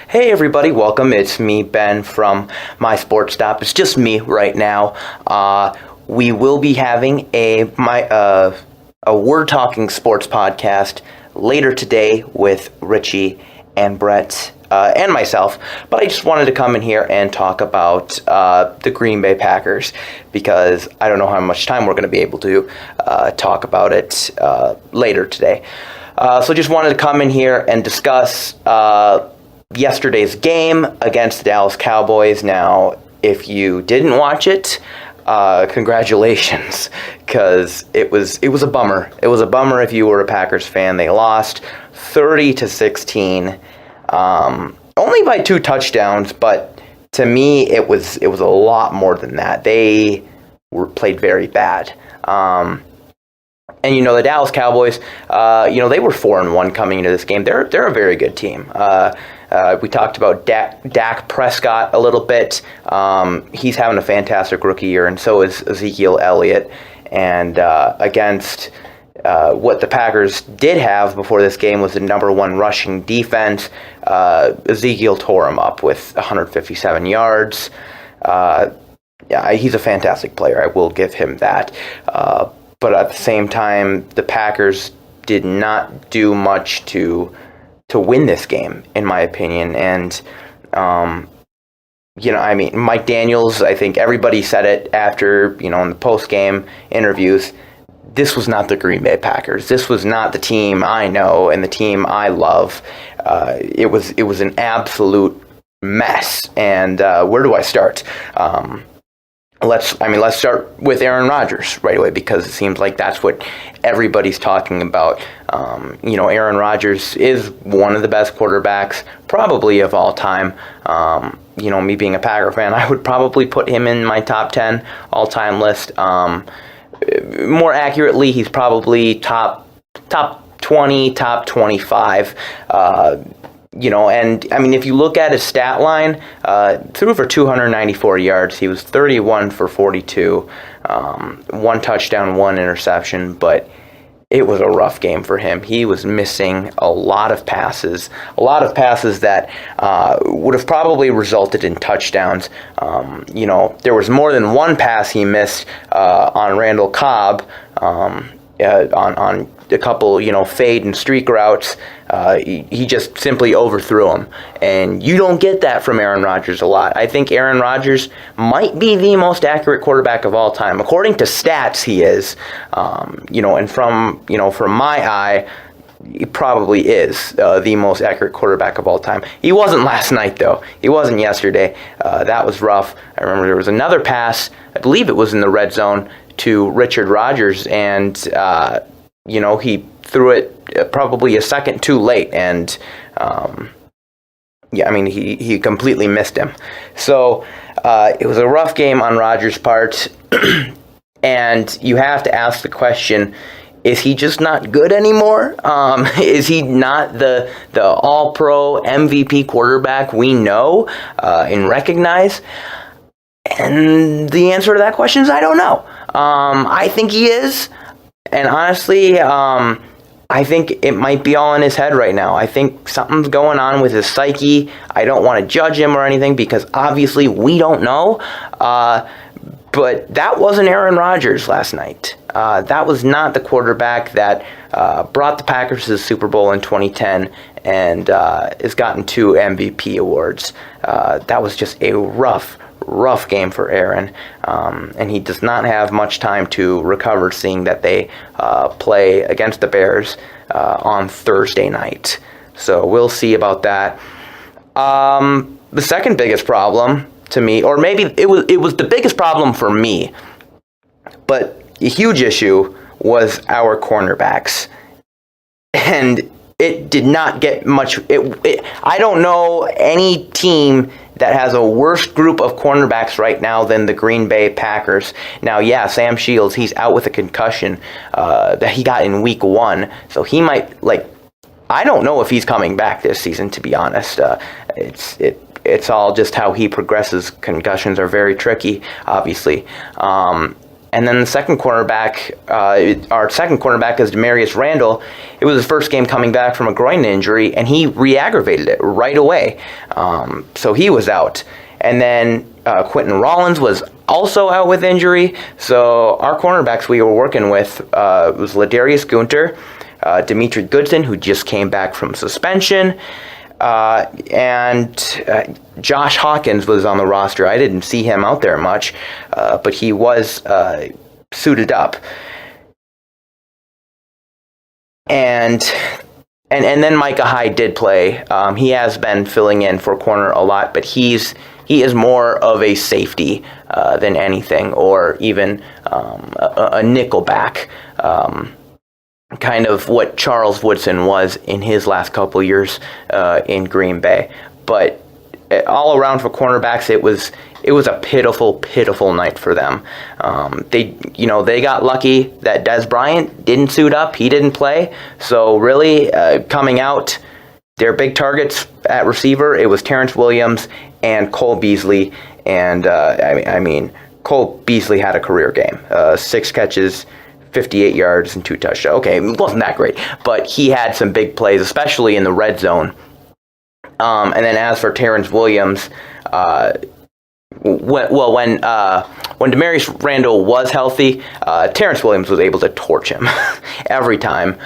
Hey everybody, welcome. It's me, Ben, from My Sports Stop. It's just me right now. We will be having a We're Talking Sports podcast later today with Richie and Brett and myself. But I just wanted to come in here and talk about the Green Bay Packers because I don't know how much time we're going to be able to talk about it later today. So just wanted to come in here and discuss yesterday's game against the Dallas Cowboys. Now, if you didn't watch it, congratulations, because it was a bummer. It was a bummer if you were a Packers fan. They lost 30-16, only by 2 touchdowns, but to me, it was a lot more than that. They played very bad. And, the Dallas Cowboys, they were 4-1 coming into this game. They're a very good team. We talked about Dak Prescott a little bit. He's having a fantastic rookie year, and so is Ezekiel Elliott. And against what the Packers did have before this game was the number 1 rushing defense. Ezekiel tore him up with 157 yards. He's a fantastic player. I will give him that. But at the same time, the Packers did not do much to win this game, in my opinion. And, Mike Daniels, I think everybody said it after, in the post-game interviews, this was not the Green Bay Packers. This was not the team I know and the team I love. It was an absolute mess. And where do I start? Let's start with Aaron Rodgers right away because it seems like that's what everybody's talking about. Aaron Rodgers is one of the best quarterbacks probably of all time. Me being a Packer fan, I would probably put him in my top 10 all-time list. More accurately, he's probably top 20, top 25. If you look at his stat line, threw for 294 yards. He was 31 for 42, 1 touchdown, 1 interception, but it was a rough game for him. He was missing a lot of passes that would have probably resulted in touchdowns. There was more than 1 pass he missed on Randall Cobb, on a couple, fade and streak routes. He just simply overthrew him. And you don't get that from Aaron Rodgers a lot. I think Aaron Rodgers might be the most accurate quarterback of all time. According to stats, he is. And from my eye, he probably is the most accurate quarterback of all time. He wasn't last night, though. He wasn't yesterday. That was rough. I remember there was another pass, I believe it was in the red zone, to Richard Rodgers, and he threw it probably a second too late, and he completely missed him. So it was a rough game on Rodgers' part, and you have to ask the question: is he just not good anymore? Is he not the All-Pro MVP quarterback we know and recognize? And the answer to that question is I don't know. I think he is. And honestly, I think it might be all in his head right now. I think something's going on with his psyche. I don't want to judge him or anything because obviously we don't know. But that wasn't Aaron Rodgers last night. That was not the quarterback that brought the Packers to the Super Bowl in 2010 and has gotten 2 MVP awards. That was just a rough game for Aaron, and he does not have much time to recover, seeing that they play against the Bears on Thursday night. So we'll see about that. The second biggest problem to me, or maybe it was the biggest problem for me, but a huge issue was our cornerbacks, and it did not get much. I don't know any team that has a worse group of cornerbacks right now than the Green Bay Packers. Now, yeah, Sam Shields, he's out with a concussion that he got in week 1, so he might, I don't know if he's coming back this season, to be honest. It's all just how he progresses. Concussions are very tricky, obviously. And then the second cornerback, our second cornerback is Demarius Randall. It was his first game coming back from a groin injury, and he re-aggravated it right away. So he was out. And then Quentin Rollins was also out with injury. So our cornerbacks we were working with was Ladarius Gunter, Dimitri Goodson, who just came back from suspension, and Josh Hawkins was on the roster. I didn't see him out there much, but he was suited up. And then Micah Hyde did play. He has been filling in for corner a lot, but he is more of a safety than anything, or even a nickelback. Kind of what Charles Woodson was in his last couple years in Green Bay. But all around for cornerbacks, it was a pitiful night for them. They got lucky that Dez Bryant didn't suit up. He didn't play. So really, coming out, their big targets at receiver, it was Terrence Williams and Cole Beasley. And Cole Beasley had a career game. 6 catches, 58 yards, and 2 touchdowns. Okay, it wasn't that great, but he had some big plays, especially in the red zone. And then as for Terrence Williams, when Demarius Randall was healthy, Terrence Williams was able to torch him every time.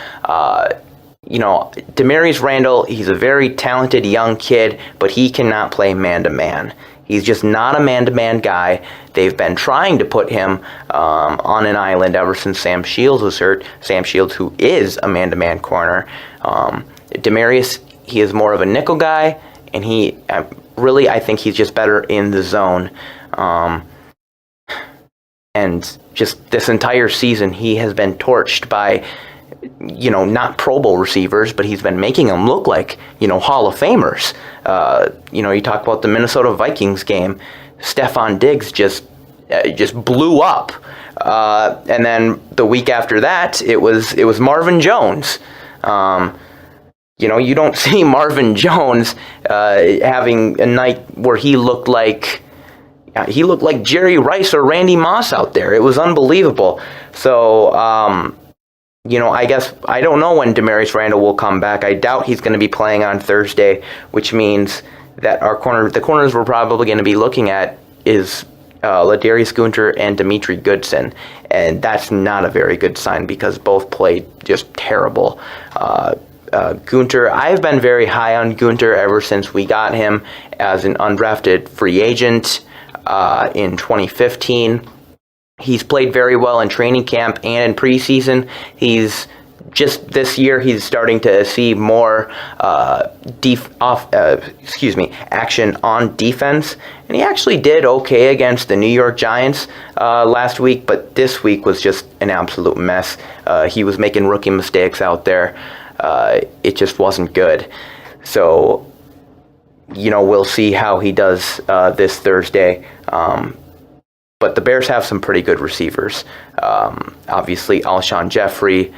Demarius Randall, he's a very talented young kid, but he cannot play man-to-man. He's just not a man-to-man guy. They've been trying to put him on an island ever since Sam Shields was hurt. Sam Shields, who is a man-to-man corner. Demarius, he is more of a nickel guy, and I think he's just better in the zone. And just this entire season, he has been torched by, not Pro Bowl receivers, but he's been making them look like, Hall of Famers. You talk about the Minnesota Vikings game. Stephon Diggs just blew up. And then the week after that, it was Marvin Jones. You don't see Marvin Jones having a night where he looked like Jerry Rice or Randy Moss out there. It was unbelievable. So, I guess I don't know when Demarius Randall will come back. I doubt he's going to be playing on Thursday, which means that the corners we're probably going to be looking at is Ladarius Gunter and Dimitri Goodson, and that's not a very good sign because both played just terrible. Gunter, I've been very high on Gunter ever since we got him as an undrafted free agent in 2015. He's played very well in training camp and in preseason. He's just this year he's starting to see more action on defense, and he actually did okay against the New York Giants last week, but this week was just an absolute mess. He was making rookie mistakes out there. It just wasn't good. So, we'll see how he does this Thursday. But the Bears have some pretty good receivers. Obviously, Alshon Jeffrey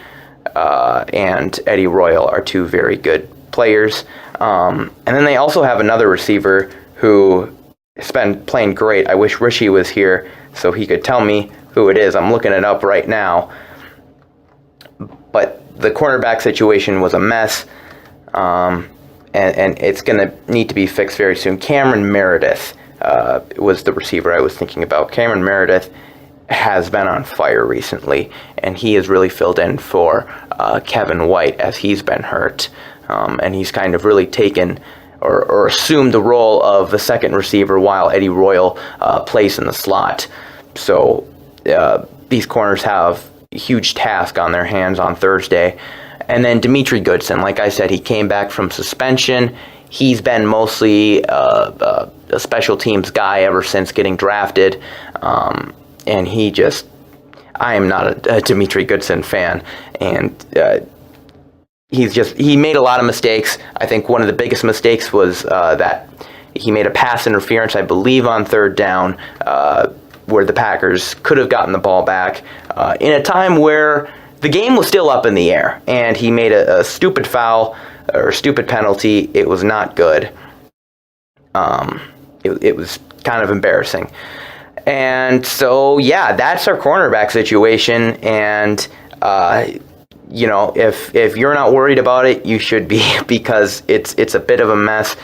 and Eddie Royal are 2 very good players. And then they also have another receiver who has been playing great. I wish Rishi was here so he could tell me who it is. I'm looking it up right now. But the cornerback situation was a mess, and it's going to need to be fixed very soon. Cameron Meredith was the receiver I was thinking about. Cameron Meredith has been on fire recently, and he has really filled in for Kevin White as he's been hurt. And he's kind of really taken or assumed the role of the second receiver while Eddie Royal plays in the slot. So these corners have a huge task on their hands on Thursday. And then Dimitri Goodson, like I said, he came back from suspension. He's been mostly a special teams guy ever since getting drafted. And I am not a Dimitri Goodson fan. And he made a lot of mistakes. I think one of the biggest mistakes was that he made a pass interference, I believe, on 3rd down, where the Packers could have gotten the ball back in a time where the game was still up in the air, and he made a stupid foul or stupid penalty. It was not good. It was kind of embarrassing. And so, yeah, that's our cornerback situation. And, if you're not worried about it, you should be, because it's a bit of a mess.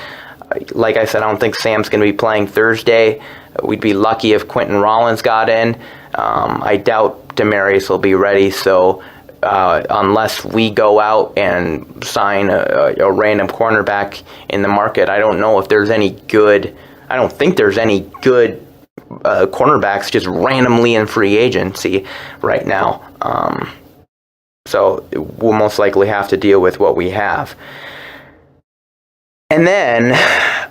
Like I said, I don't think Sam's going to be playing Thursday. We'd be lucky if Quentin Rollins got in. I doubt Demarius will be ready. So unless we go out and sign a random cornerback in the market, I don't know if there's any good. I don't think there's any good cornerbacks just randomly in free agency right now. So we'll most likely have to deal with what we have. And then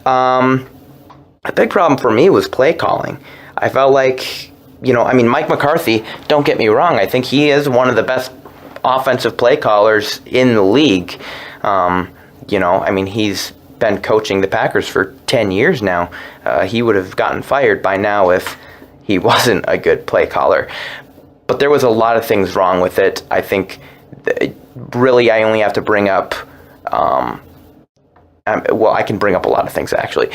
a big problem for me was play calling. I felt like, Mike McCarthy, don't get me wrong, I think he is one of the best offensive play callers in the league. He's been coaching the Packers for 10 years now. He would have gotten fired by now if he wasn't a good play caller. But there was a lot of things wrong with it. I think, really, I only have to bring up... I can bring up a lot of things, actually.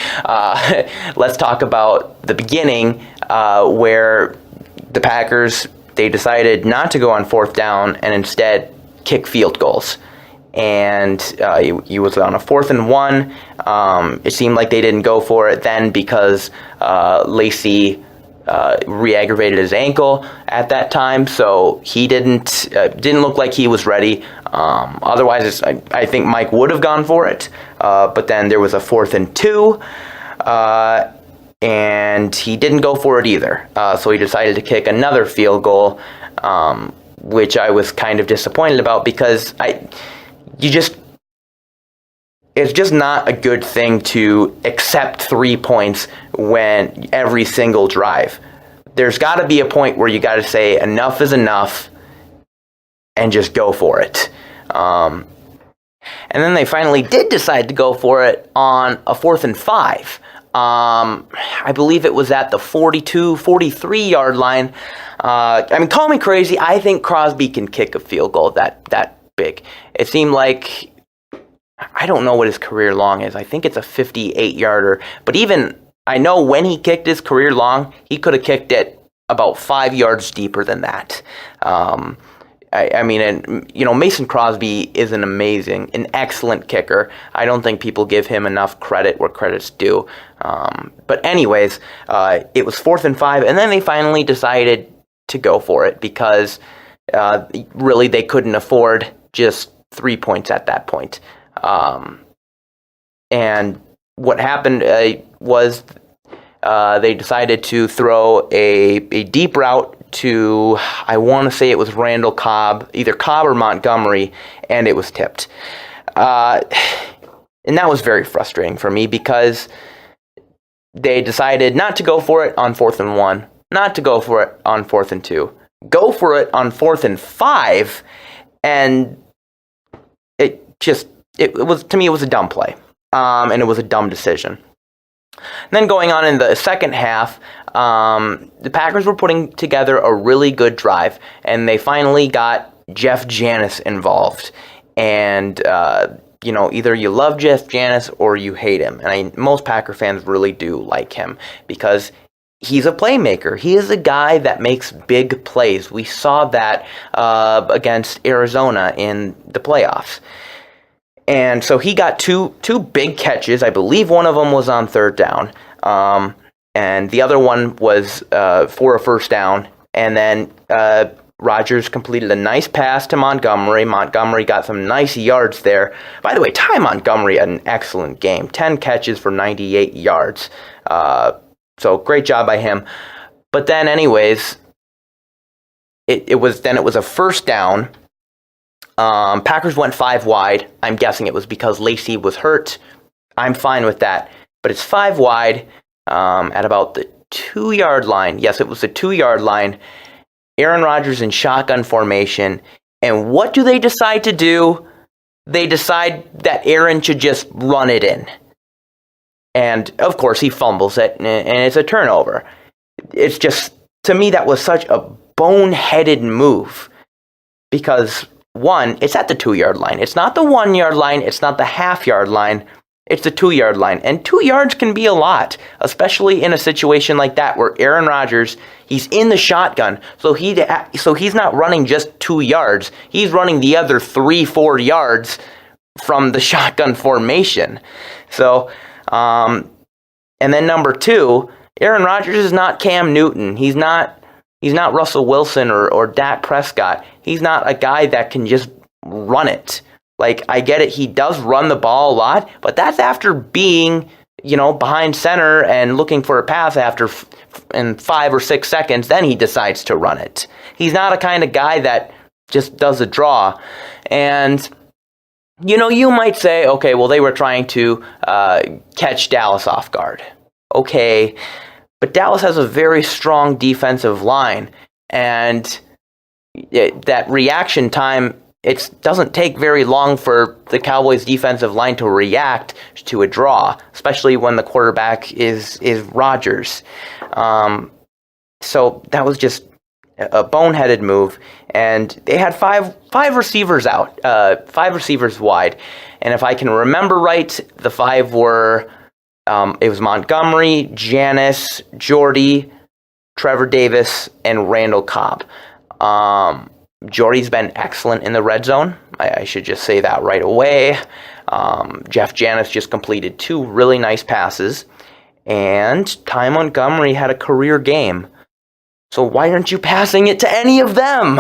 Let's talk about the beginning, where the Packers, they decided not to go on fourth down and instead kick field goals. And he was on a 4th and 1. It seemed like they didn't go for it then because Lacey re-aggravated his ankle at that time, so he didn't look like he was ready. Otherwise, I think Mike would have gone for it, but then there was a 4th and 2, and he didn't go for it either. So he decided to kick another field goal, which I was kind of disappointed about, because it's just not a good thing to accept 3 points when every single drive. There's got to be a point where you got to say enough is enough and just go for it. And then they finally did decide to go for it on a 4th and 5. I believe it was at the 42, 43-yard line. Call me crazy. I think Crosby can kick a field goal that big. It seemed like... I don't know what his career long is. I think it's a 58-yarder. But even, I know when he kicked his career long, he could have kicked it about 5 yards deeper than that. Mason Crosby is an excellent kicker. I don't think people give him enough credit where credit's due. But anyways, it was 4th and 5, and then they finally decided to go for it because really they couldn't afford just 3 points at that point. And what happened was they decided to throw a deep route to, I want to say it was Randall Cobb, either Cobb or Montgomery, and it was tipped. And that was very frustrating for me because they decided not to go for it on 4th and 1, not to go for it on 4th and 2, go for it on 4th and 5, and it was, to me, it was a dumb play, and it was a dumb decision. And then going on in the second half, the Packers were putting together a really good drive, and they finally got Jeff Janis involved. And, either you love Jeff Janis or you hate him. And most Packer fans really do like him because he's a playmaker. He is a guy that makes big plays. We saw that against Arizona in the playoffs. And so he got two big catches. I believe one of them was on 3rd down. And the other one was for a 1st down. And then Rodgers completed a nice pass to Montgomery. Montgomery got some nice yards there. By the way, Ty Montgomery had an excellent game. 10 catches for 98 yards. So great job by him. But then anyways, it was a 1st down. Packers went 5 wide. I'm guessing it was because Lacey was hurt. I'm fine with that. But it's 5 wide at about the 2-yard line. Yes, it was the 2-yard line. Aaron Rodgers in shotgun formation. And what do they decide to do? They decide that Aaron should just run it in. And, of course, he fumbles it, and it's a turnover. It's just, to me, that was such a boneheaded move. Because... 1, it's at the 2-yard line. It's not the 1-yard line. It's not the half-yard line. it's the 2-yard line. And 2 yards can be a lot, especially in a situation like that where Aaron Rodgers, he's in the shotgun. So he's not running just 2 yards. He's running the other 3-4 yards from the shotgun formation. So, and then number 2, Aaron Rodgers is not Cam Newton. He's not Russell Wilson or Dak Prescott. He's not a guy that can just run it. Like, I get it, he does run the ball a lot, but that's after being, behind center and looking for a pass in 5 or 6 seconds, then he decides to run it. He's not a kind of guy that just does a draw. And, you might say, okay, well, they were trying to catch Dallas off guard. Okay, but Dallas has a very strong defensive line, and that reaction time, it doesn't take very long for the Cowboys' defensive line to react to a draw, especially when the quarterback is Rodgers. So that was just a boneheaded move, and they had five receivers out, 5 receivers wide, and if I can remember right, the 5 were it was Montgomery, Janis, Jordy, Trevor Davis, and Randall Cobb. Jordy's been excellent in the red zone. I should just say that right away. Jeff Janis just completed 2 really nice passes. And Ty Montgomery had a career game. So why aren't you passing it to any of them?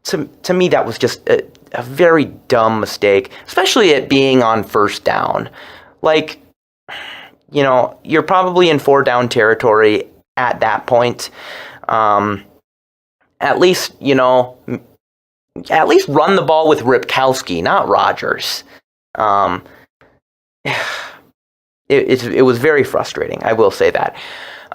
To me, that was just a very dumb mistake, especially it being on first down. Like, you're probably in 4-down territory at that point. At least run the ball with Ripkowski, not Rodgers. It was very frustrating, I will say that.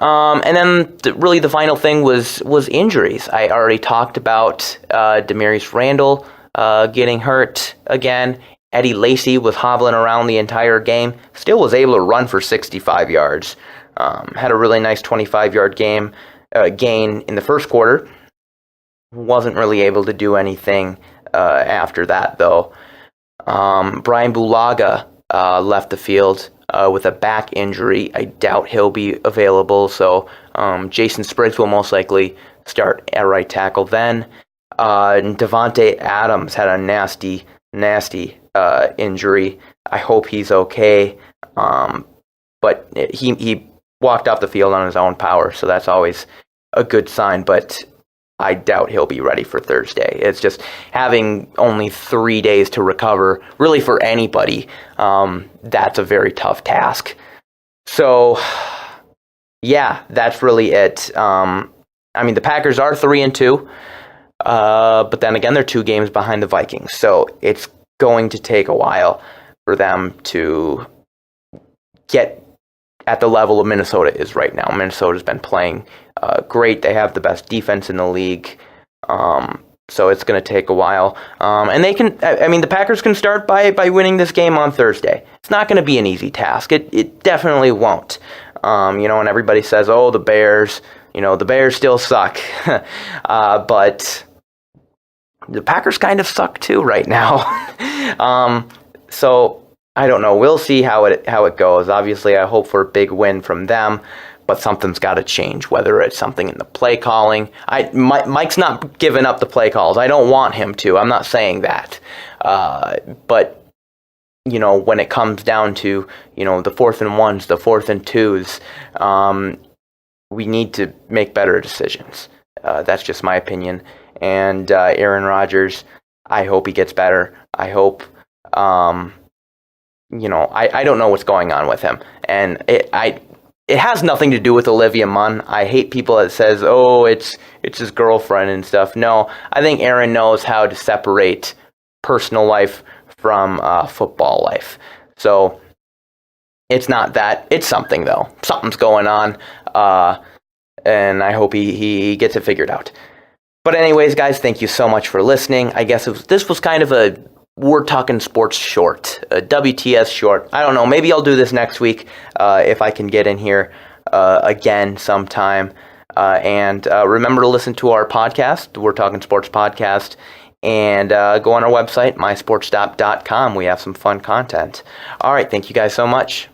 And then really the final thing was injuries. I already talked about Demarius Randall getting hurt again. Eddie Lacy was hobbling around the entire game. Still was able to run for 65 yards. Had a really nice 25-yard gain in the first quarter. Wasn't really able to do anything after that, though. Brian Bulaga left the field with a back injury. I doubt he'll be available, so Jason Spriggs will most likely start at right tackle then. And Devontae Adams had a nasty injury. I hope he's okay, but he walked off the field on his own power, so that's always a good sign, but I doubt he'll be ready for Thursday. It's just having only 3 days to recover, really for anybody, that's a very tough task. So, yeah, that's really it. The Packers are 3-2, but then again, they're 2 games behind the Vikings, so it's going to take a while for them to get at the level of Minnesota is right now. Minnesota's been playing great. They have the best defense in the league. So it's going to take a while. And the Packers can start by winning this game on Thursday. It's not going to be an easy task. It definitely won't. And everybody says, oh, the Bears, the Bears still suck. But the Packers kind of suck too right now. So I don't know. We'll see how it goes. Obviously, I hope for a big win from them, but something's got to change, whether it's something in the play calling. Mike's not giving up the play calls. I don't want him to. I'm not saying that. But, when it comes down to, the 4th and 1s, the 4th and 2s, we need to make better decisions. That's just my opinion. And Aaron Rodgers, I hope he gets better. I hope... I don't know what's going on with him, and it has nothing to do with Olivia Munn. I hate people that says, oh, it's his girlfriend and stuff. No, I think Aaron knows how to separate personal life from football life. So it's not that. It's something, though. Something's going on, and I hope he gets it figured out. But anyways, guys, thank you so much for listening. I guess this was kind of a We're Talking Sports short, a WTS short. I don't know, maybe I'll do this next week if I can get in here again sometime. And remember to listen to our podcast, We're Talking Sports podcast, And go on our website, mysportstop.com. We have some fun content. All right, thank you guys so much.